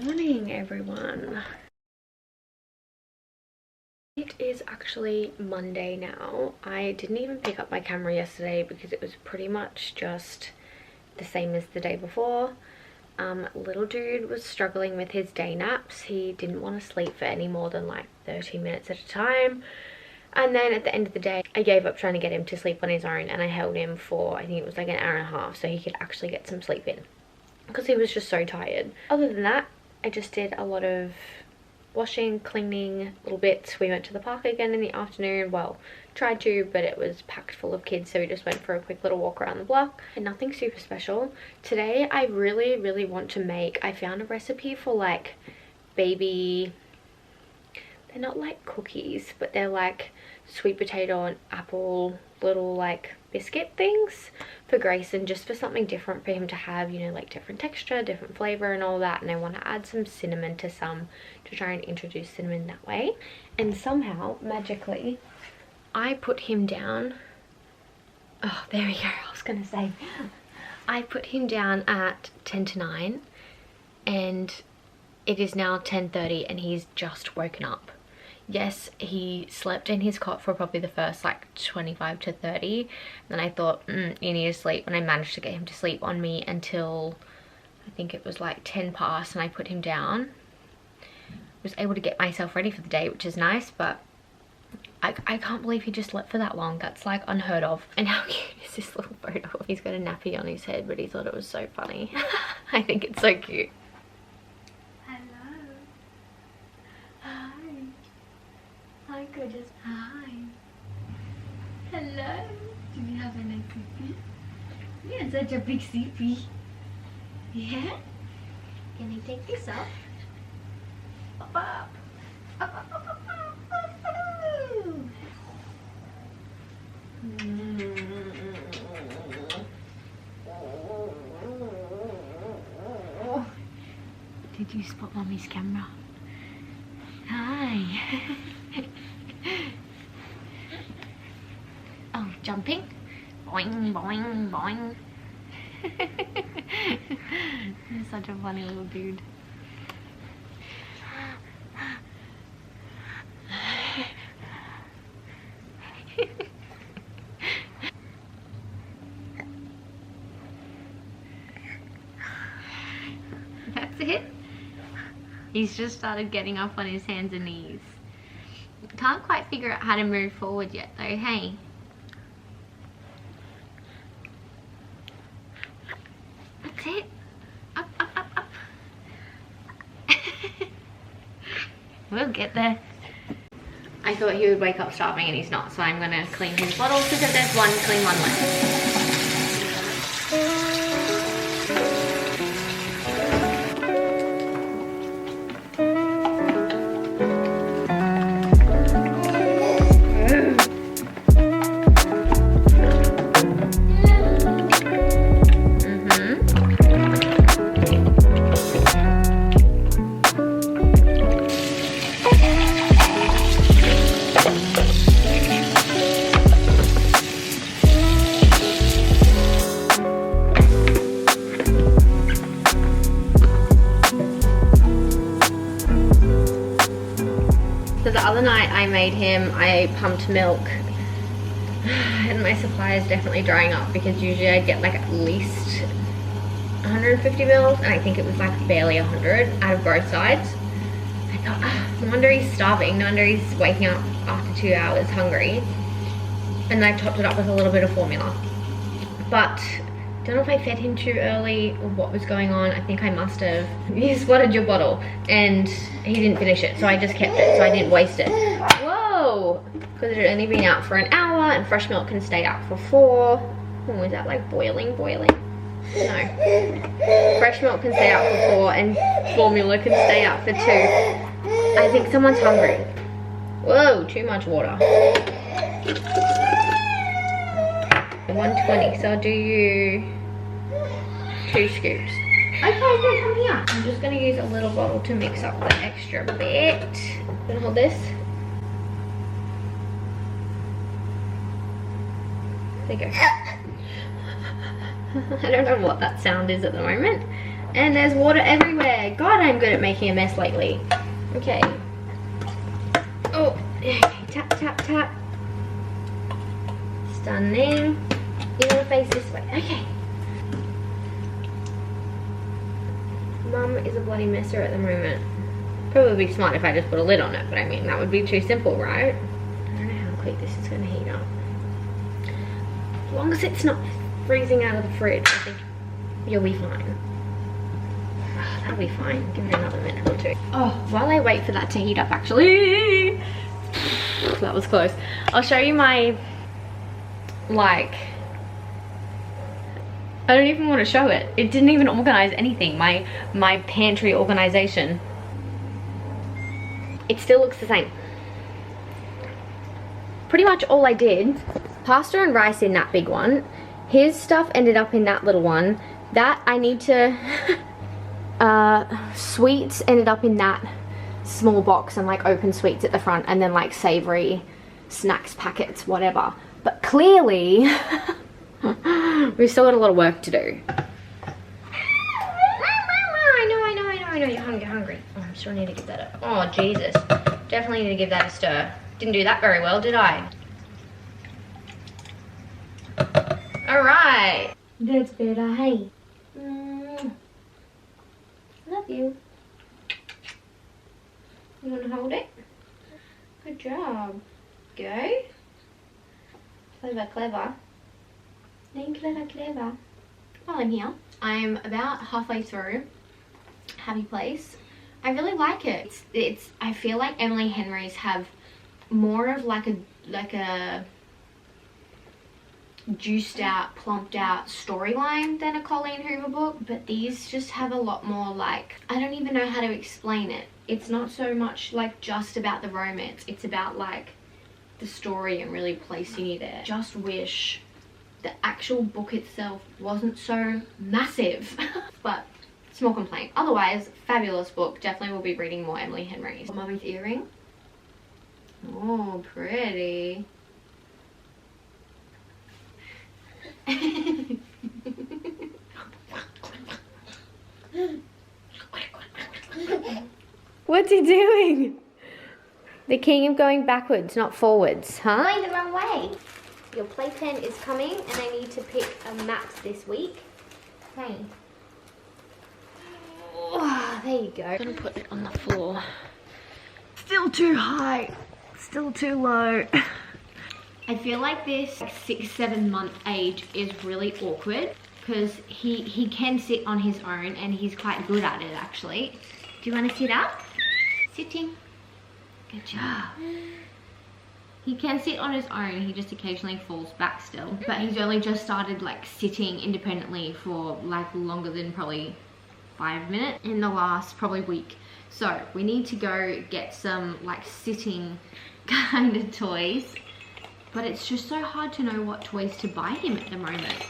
Morning everyone. It is actually Monday now. I didn't even pick up my camera yesterday because it was pretty much just the same as the day before. Little dude was struggling with his day naps. He didn't want to sleep for any more than like 30 minutes at a time. And then at the end of the day, I gave up trying to get him to sleep on his own, and I held him for, I think it was like an hour and a half, so he could actually get some sleep in because he was just so tired. Other than that, I just did a lot of washing, cleaning, little bits. We went to the park again in the afternoon. Well, tried to, but it was packed full of kids, so we just went for a quick little walk around the block. And nothing super special. Today I really want to make, I found a recipe for like baby, they're not like cookies, but they're like sweet potato and apple little like biscuit things for Grayson, just for something different for him to have, you know, like different texture, different flavor and all that. And I want to add some cinnamon to some, to try and introduce cinnamon that way. And somehow magically I put him down, oh there we go, I was gonna say I put him down at 10 to 9 and it is now 10:30 and he's just woken up. Yes, he slept in his cot for probably the first like 25 to 30. Then I thought, you need to sleep. And I managed to get him to sleep on me until I think it was like 10 past, and I put him down. Was able to get myself ready for the day, which is nice, but I can't believe he just slept for that long. That's like unheard of. And how cute is this little photo? He's got a nappy on his head, but he thought it was so funny. I think it's so cute. Hi, gorgeous. Hi. Hello. Do you have a nice sleepy? You're such a big sleepy. Yeah? Can I take this off? Up, up. Up, up, up, up, up, up. Did you spot mommy's camera? Hi. Oh, jumping? Boing, boing, boing. You're such a funny little dude. That's it. He's just started getting up on his hands and knees. Can't quite figure out how to move forward yet though, hey? That's it. Up, up, up, up. We'll get there. I thought he would wake up starving and he's not, so I'm gonna clean his bottles because there's one clean, one left. So the other night I made him, I pumped milk and my supply is definitely drying up because usually I get like at least 150 mils and I think it was like barely 100 out of both sides. I thought, no wonder he's starving, no wonder he's waking up after 2 hours hungry. And I topped it up with a little bit of formula. But don't know if I fed him too early or what was going on. I think I must have. You spotted your bottle and he didn't finish it, so I just kept it so I didn't waste it. Whoa! Because it had only been out for an hour and fresh milk can stay out for 4. Oh, is that like boiling? No. Fresh milk can stay out for 4 and formula can stay out for 2. I think someone's hungry. Whoa, too much water. 120, so I'll do you 2 scoops. Okay, come here. I'm just gonna use a little bottle to mix up the extra bit. Gonna hold this. There you go. I don't know what that sound is at the moment. And there's water everywhere. God, I'm good at making a mess lately. Okay. Oh, okay, tap, tap, tap. Stunning. You want to face this way. Okay. Mum is a bloody messer at the moment. Probably would be smart if I just put a lid on it, but I mean, that would be too simple, right? I don't know how quick this is going to heat up. As long as it's not freezing out of the fridge, I think you'll be fine. Oh, that'll be fine. Give it another minute or two. Oh, while I wait for that to heat up, actually, that was close. I'll show you my, like, I don't even want to show it. It didn't even organize anything. My pantry organization. It still looks the same. Pretty much all I did, pasta and rice in that big one. His stuff ended up in that little one. That I need to, sweets ended up in that small box, and like open sweets at the front, and then like savory snacks packets, whatever. But clearly, we've still got a lot of work to do. I know you're hungry. Oh, I'm sure I need to give that a, oh Jesus. Definitely need to give that a stir. Didn't do that very well, did I? Alright. That's better, hey. Love you. You want to hold it? Good job. Go. Clever, clever. Then clever, clever. While I'm here, I'm about halfway through Happy Place. I really like it. It's I feel like Emily Henry's have more of like a juiced out, plumped out storyline than a Colleen Hoover book, but these just have a lot more, like, I don't even know how to explain it. It's not so much like just about the romance, it's about like the story and really placing you there. Just wish the actual book itself wasn't so massive. But small complaint. Otherwise, fabulous book. Definitely will be reading more Emily Henry. Mummy's earring. Oh, pretty. What's he doing? The king of going backwards, not forwards, huh? Going the wrong way. Your playpen is coming, and I need to pick a mat this week. Okay. Oh, there you go. I'm gonna put it on the floor. Still too high, still too low. I feel like this 6-7 month age is really awkward because he can sit on his own and he's quite good at it actually. Do you want to sit up? Sitting. Good job. He can sit on his own, he just occasionally falls back still. But he's only just started like sitting independently for like longer than probably 5 minutes in the last probably week. So we need to go get some like sitting kind of toys. But it's just so hard to know what toys to buy him at the moment.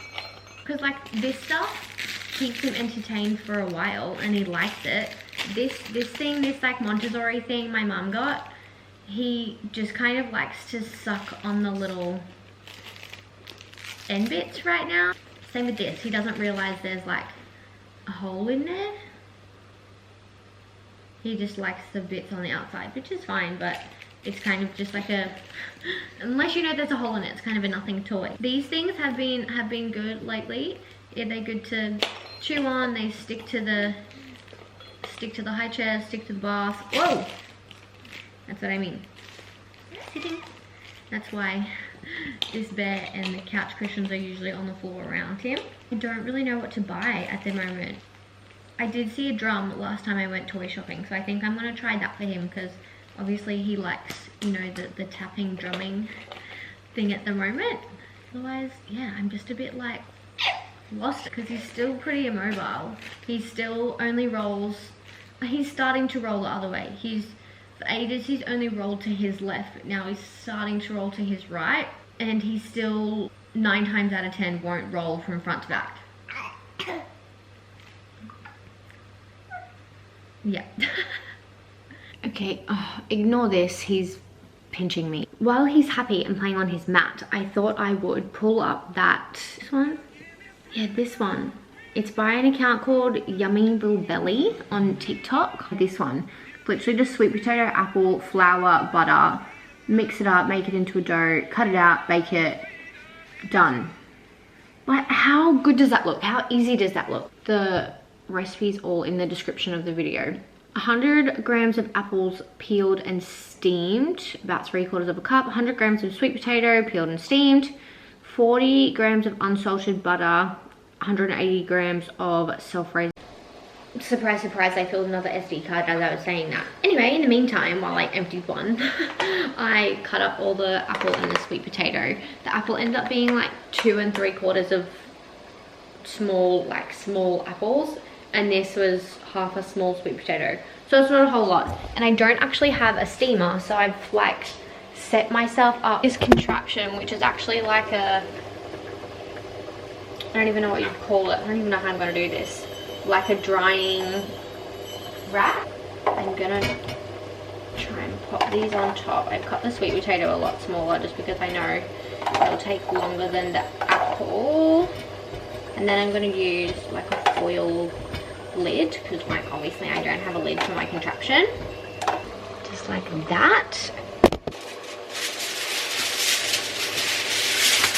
Because like this stuff keeps him entertained for a while and he likes it. This thing, this like Montessori thing my mum got, he just kind of likes to suck on the little end bits right now. Same with this, he doesn't realize there's like a hole in there. He just likes the bits on the outside, which is fine, but it's kind of just like a, unless you know there's a hole in it, it's kind of a nothing toy. These things have been good lately. Yeah, they're good to chew on. They stick to the high chair, stick to the bath. Whoa, that's what I mean. Sitting. That's why this bed and the couch cushions are usually on the floor around him. I don't really know what to buy at the moment. I did see a drum last time I went toy shopping, so I think I'm gonna try that for him because obviously he likes, you know, the tapping, drumming thing at the moment. Otherwise, yeah, I'm just a bit like lost because he's still pretty immobile. He still only rolls, he's starting to roll the other way. For ages, he's only rolled to his left, but now he's starting to roll to his right. And he still, 9 times out of 10, won't roll from front to back. Yeah. Okay, ignore this, he's pinching me. While he's happy and playing on his mat, I thought I would pull up this one? Yeah, this one. It's by an account called Yummy Little Belly on TikTok. This one, literally just sweet potato, apple, flour, butter, mix it up, make it into a dough, cut it out, bake it, done. Like, how good does that look? How easy does that look? The recipe's all in the description of the video. 100 grams of apples peeled and steamed, about 3/4 of a cup. 100 grams of sweet potato peeled and steamed. 40 grams of unsalted butter. 180 grams of self-raising. Surprise, surprise, I filled another SD card as I was saying that. Anyway, in the meantime, while I emptied one, I cut up all the apple and the sweet potato. The apple ended up being like 2 3/4 of small apples, and this was half a small sweet potato. So it's not a whole lot. And I don't actually have a steamer, so I've like set myself up this contraption, which is actually like a, I don't even know what you'd call it. I don't even know how I'm gonna do this. Like a drying rack. I'm gonna try and pop these on top. I've cut the sweet potato a lot smaller just because I know it'll take longer than the apple. And then I'm gonna use like a foil lid because like obviously I don't have a lid for my contraption. Just like that.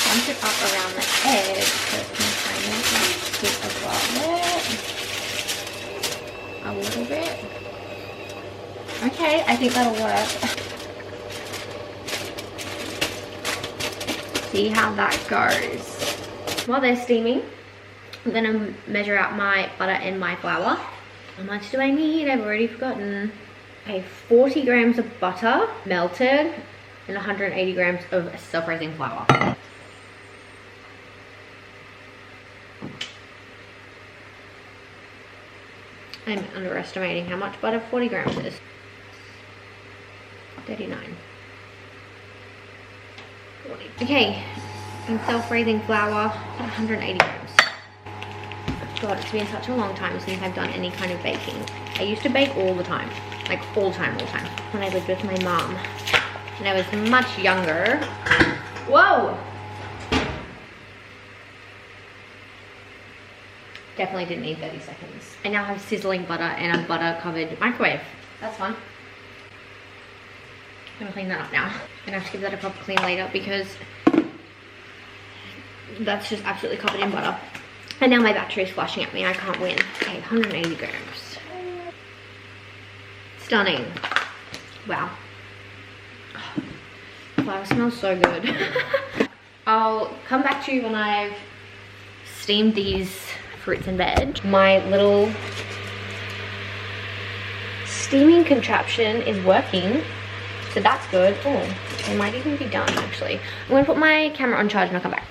Bump it up around the edge so it can kind of like sit above it. A little bit. Okay, I think that'll work. See how that goes. While they're steaming, I'm gonna measure out my butter and my flour. How much do I need? I've already forgotten. Okay, 40 grams of butter melted and 180 grams of self-raising flour. I'm underestimating how much butter 40 grams is. 39. 40. Okay, and self-raising flour, 180 grams. God, it's been such a long time since I've done any kind of baking. I used to bake all the time, like all the time, when I lived with my mom. When I was much younger. Whoa! Definitely didn't need 30 seconds. I now have sizzling butter and a butter covered microwave. That's fun. I'm gonna clean that up now. I'm gonna have to give that a proper clean later because that's just absolutely covered in butter. And now my battery is flashing at me. I can't win. Okay, 180 grams. Stunning. Wow. Flour smells so good. I'll come back to you when I've steamed these fruits and veg. My little steaming contraption is working, so that's good. Oh, it might even be done actually. I'm gonna put my camera on charge and I'll come back.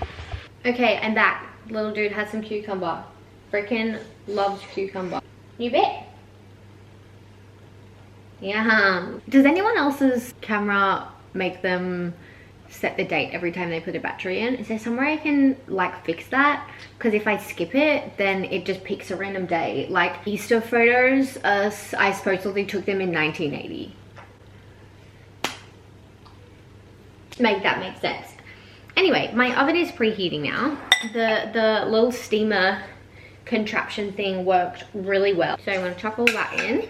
Okay, I'm back. Little dude has some cucumber. Freaking loves cucumber. You bet. Yeah. Does anyone else's camera make them set the date every time they put a battery in? Is there somewhere I can like fix that? Because if I skip it, then it just picks a random day. Like Easter photos, I supposedly took them in 1980. Make that make sense. Anyway, my oven is preheating now. The little steamer contraption thing worked really well. So I'm gonna chuck all that in.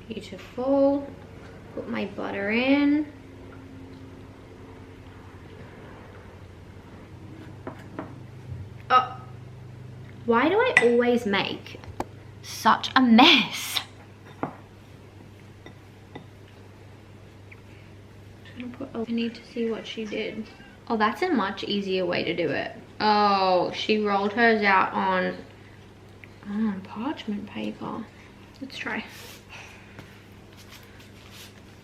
Beautiful. Put my butter in. Oh, why do I always make such a mess? I need to see what she did. Oh, that's a much easier way to do it. Oh, she rolled hers out on parchment paper. Let's try.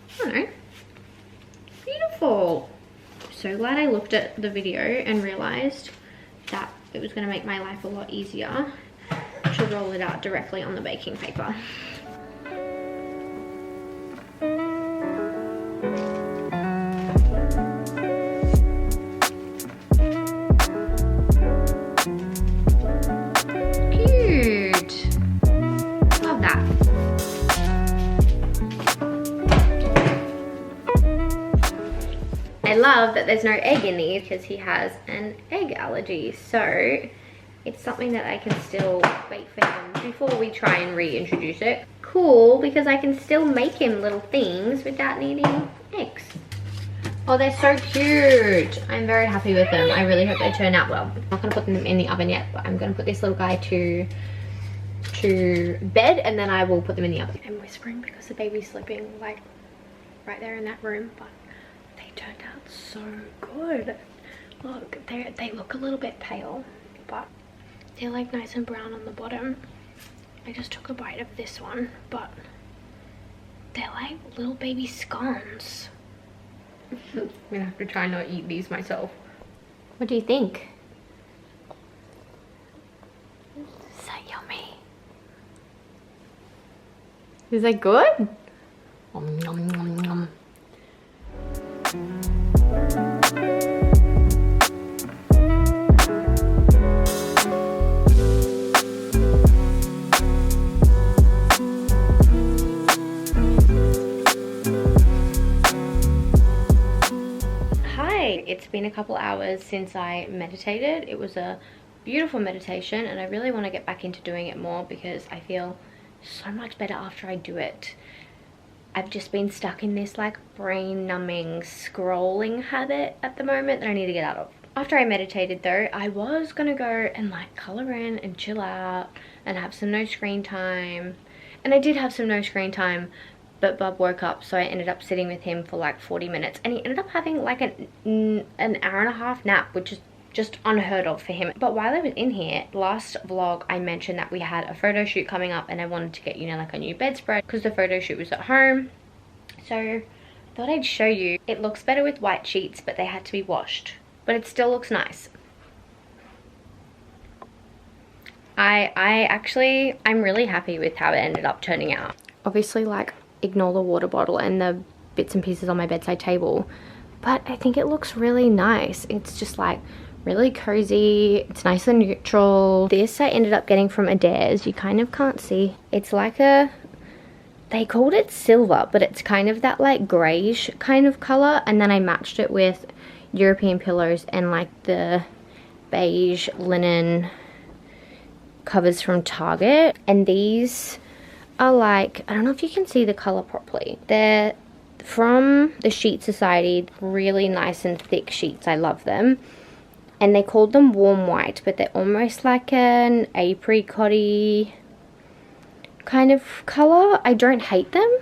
I don't know. Beautiful. So glad I looked at the video and realized that it was going to make my life a lot easier to roll it out directly on the baking paper. I love that there's no egg in these because he has an egg allergy, so it's something that I can still wait for him before we try and reintroduce it. Cool, because I can still make him little things without needing eggs. Oh, they're so cute. I'm very happy with them. I really hope they turn out well. I'm not gonna put them in the oven yet, but I'm gonna put this little guy to bed, and then I will put them in the oven. I'm whispering because the baby's sleeping like right there in that room, but they turned out so good. Look, they look a little bit pale, but they're like nice and brown on the bottom. I just took a bite of this one, but they're like little baby scones. I'm gonna have to try not eat these myself. What do you think? So yummy. Is that good? Nom, nom, nom, nom. It's been a couple hours since I meditated. It was a beautiful meditation, and I really want to get back into doing it more because I feel so much better after I do it. I've just been stuck in this like brain numbing scrolling habit at the moment that I need to get out of. After I meditated though, I was gonna go and like color in and chill out and have some no screen time, and I did have some no screen time, but Bob woke up, so I ended up sitting with him for like 40 minutes, and he ended up having like an hour and a half nap, which is just unheard of for him. But while I was in here, last vlog I mentioned that we had a photo shoot coming up, and I wanted to get, you know, like a new bedspread because the photo shoot was at home. So thought I'd show you. It looks better with white sheets, but they had to be washed, but it still looks nice. I'm really happy with how it ended up turning out. Obviously, like, ignore the water bottle and the bits and pieces on my bedside table, but I think it looks really nice. It's just like really cozy. It's nice and neutral. This I ended up getting from Adairs. You kind of can't see. It's like a, they called it silver, but it's kind of that like grayish kind of color, and then I matched it with European pillows and like the beige linen covers from Target. And these are like, I don't know if you can see the color properly. They're from the Sheet Society, really nice and thick sheets. I love them. And they called them warm white, but they're almost like an apricot-y kind of color. I don't hate them.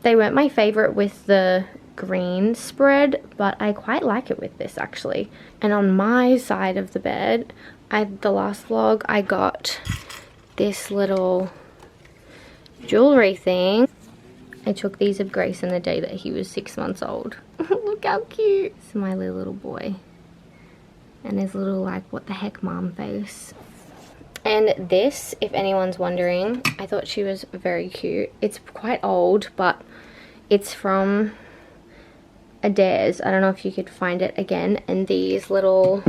They weren't my favorite with the green spread, but I quite like it with this actually. And on my side of the bed, the last vlog I got this little jewelry thing. I took these of Grayson the day that he was 6 months old. Look how cute. It's my little boy. And his little like what the heck mom face. And this, if anyone's wondering, I thought she was very cute. It's quite old, but it's from Adairs. I don't know if you could find it again. And these little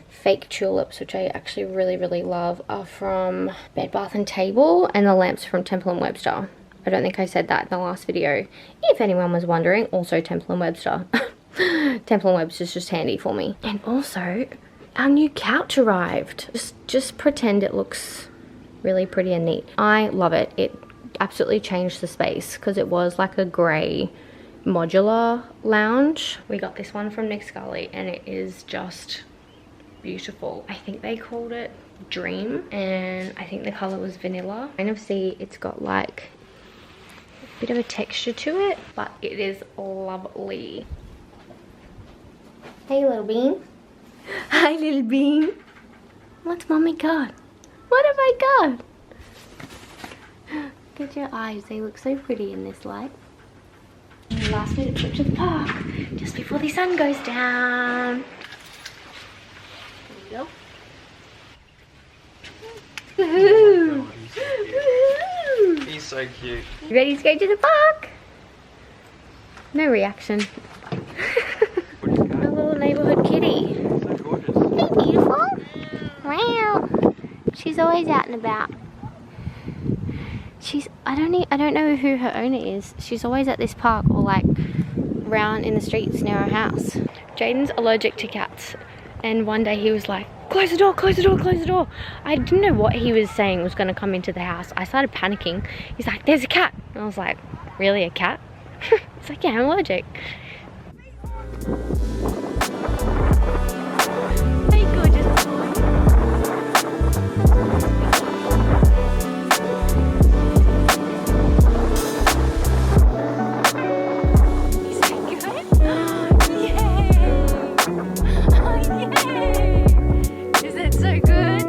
fake tulips, which I actually really love, are from Bed Bath & Table, and the lamps from Temple & Webster. I don't think I said that in the last video. If anyone was wondering, also Temple & Webster. Temple & Webster's just handy for me. And also, our new couch arrived. Just pretend it looks really pretty and neat. I love it. It absolutely changed the space because it was like a grey modular lounge. We got this one from Nick Scully, and it is just beautiful. I think they called it Dream, and I think the color was vanilla. Kind of see it's got like a bit of a texture to it, but it is lovely. Hey little bean. Hi little bean. What's mommy got? What have I got? Look at your eyes, they look so pretty in this light. Last minute trip to the park just before the sun goes down. Go. Woohoo! Woohoo! He's so cute. You ready to go to the park? No reaction. A little neighborhood kitty. So gorgeous. Hey, beautiful. Wow. She's always out and about. I don't know who her owner is. She's always at this park or like round in the streets near our house. Jaden's allergic to cats. And one day he was like, close the door, close the door, close the door. I didn't know what he was saying was going to come into the house. I started panicking. He's like, there's a cat. And I was like, really, a cat? It's like, yeah, I'm allergic. Hey, gorgeous boy. Is that good? Yay! Oh, yay! Is it so good?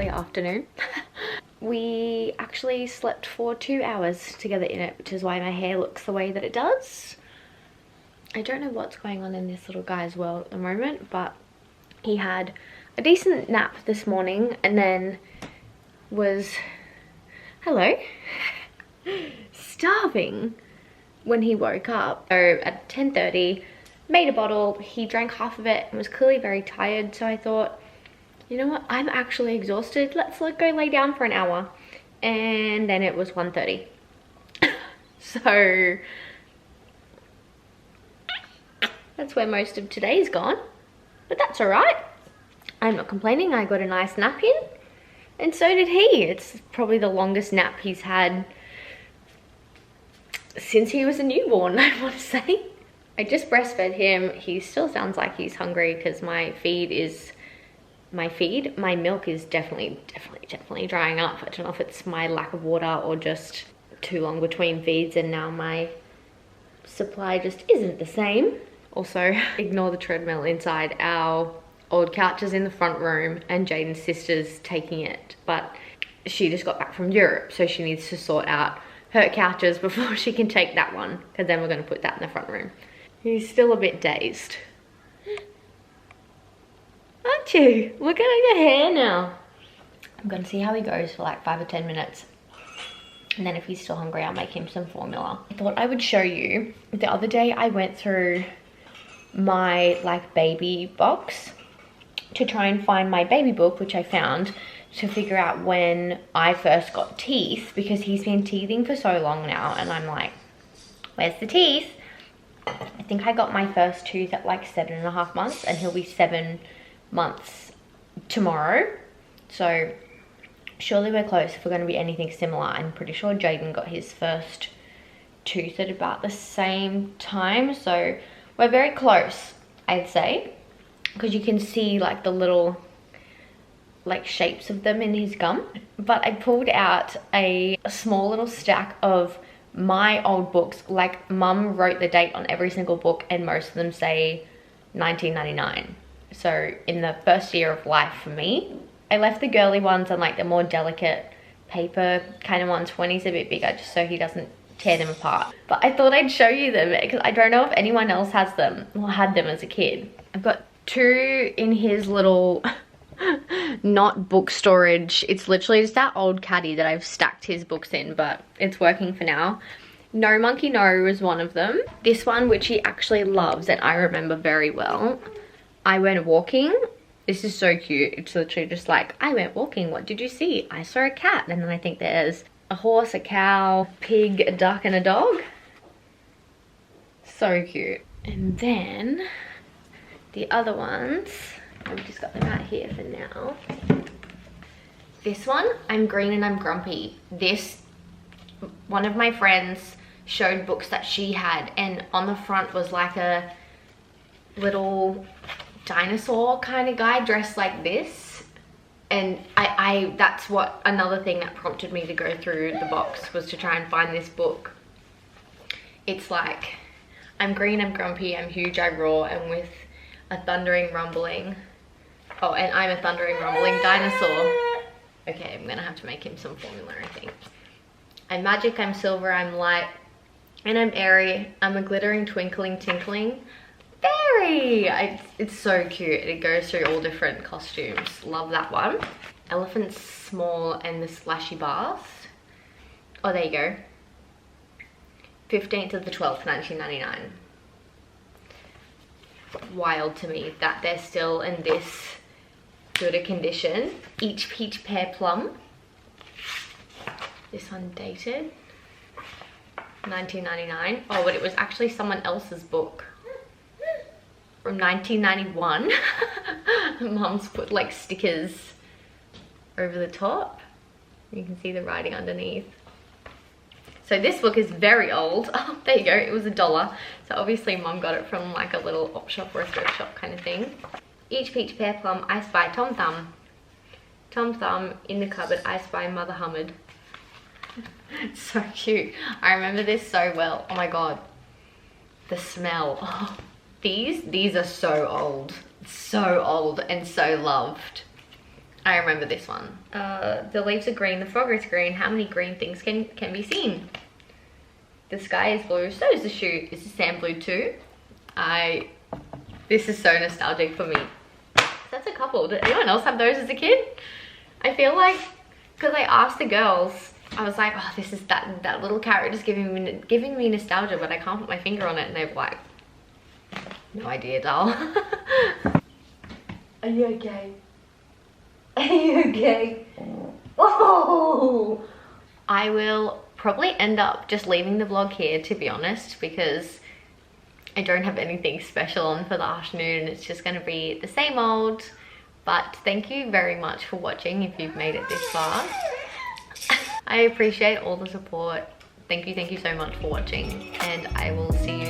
Afternoon. We actually slept for 2 hours together in it, which is why my hair looks the way that it does. I don't know what's going on in this little guy's world at the moment, but he had a decent nap this morning and then was, hello, starving when he woke up. So at 10:30, made a bottle, he drank half of it and was clearly very tired, so I thought, you know what, I'm actually exhausted, let's go lay down for an hour. And then it was 1:30. So that's where most of today's gone, but that's all right. I'm not complaining. I got a nice nap in, and so did he. It's probably the longest nap he's had since he was a newborn, I want to say. I just breastfed him. He still sounds like he's hungry because my milk is definitely drying up. I don't know if it's my lack of water or just too long between feeds, and now my supply just isn't the same. Also, ignore the treadmill inside. Our old couch is in the front room and Jaden's sister's taking it, but she just got back from Europe, so she needs to sort out her couches before she can take that one, because then we're going to put that in the front room. He's still a bit dazed. Aren't you? Look at your hair now. I'm going to see how he goes for like 5 or 10 minutes. And then if he's still hungry, I'll make him some formula. I thought I would show you. The other day I went through my like baby box to try and find my baby book, which I found, to figure out when I first got teeth, because he's been teething for so long now and I'm like, where's the teeth? I think I got my first tooth at like 7.5 months, and he'll be 7 months tomorrow. So surely we're close if we're going to be anything similar. I'm pretty sure Jaden got his first tooth at about the same time, so we're very close, I'd say, because you can see like the little like shapes of them in his gum. But I pulled out a small little stack of my old books. Like, mum wrote the date on every single book and most of them say 1999. So in the first year of life for me, I left the girly ones and like the more delicate paper kind of ones when he's a bit bigger, just so he doesn't tear them apart. But I thought I'd show you them because I don't know if anyone else has them or had them as a kid. I've got 2 in his little not book storage. It's literally just that old caddy that I've stacked his books in, but it's working for now. No Monkey No was one of them. This one, which he actually loves and I remember very well. I went walking. This is so cute. It's literally just like, I went walking. What did you see? I saw a cat. And then I think there's a horse, a cow, a pig, a duck, and a dog. So cute. And then the other ones, I've just got them out here for now. This one, I'm green and I'm grumpy. This, one of my friends showed books that she had, and on the front was like a little dinosaur kind of guy dressed like this. And that's what, another thing that prompted me to go through the box was to try and find this book. It's like, I'm green, I'm grumpy, I'm huge, I roar, and with a thundering rumbling. Oh, and I'm a thundering rumbling dinosaur. Okay, I'm gonna have to make him some formula, I think. I'm magic, I'm silver, I'm light, and I'm airy. I'm a glittering, twinkling, tinkling fairy. It's so cute. It goes through all different costumes. Love that one. Elephant small and the splashy bath. Oh, there you go. 15th of the 12th, 1999. Wild to me that they're still in this good a condition. Each peach pear plum. This one dated 1999. Oh, but it was actually someone else's book from 1991. Mum's put like stickers over the top. You can see the writing underneath. So this book is very old. Oh, there you go. It was $1. So obviously Mum got it from like a little op shop or a thrift shop kind of thing. Each peach pear plum, I spy Tom Thumb. Tom Thumb in the cupboard, I spy Mother Hummard. So cute. I remember this so well. Oh my god. The smell. Oh, these are so old and so loved. I remember this one. The leaves are green, the frog is green. How many green things can be seen? The sky is blue, so is the shoe. Is the sand blue too? This is so nostalgic for me. That's a couple. Did anyone else have those as a kid? I feel like, because I asked the girls, I was like, oh, this is that little carrot is giving me nostalgia, but I can't put my finger on it. And they were like, no idea, doll. Are you okay? Are you okay? Oh! I will probably end up just leaving the vlog here, to be honest, because I don't have anything special on for the afternoon. It's just going to be the same old. But thank you very much for watching if you've made it this far. I appreciate all the support. Thank you so much for watching, and I will see you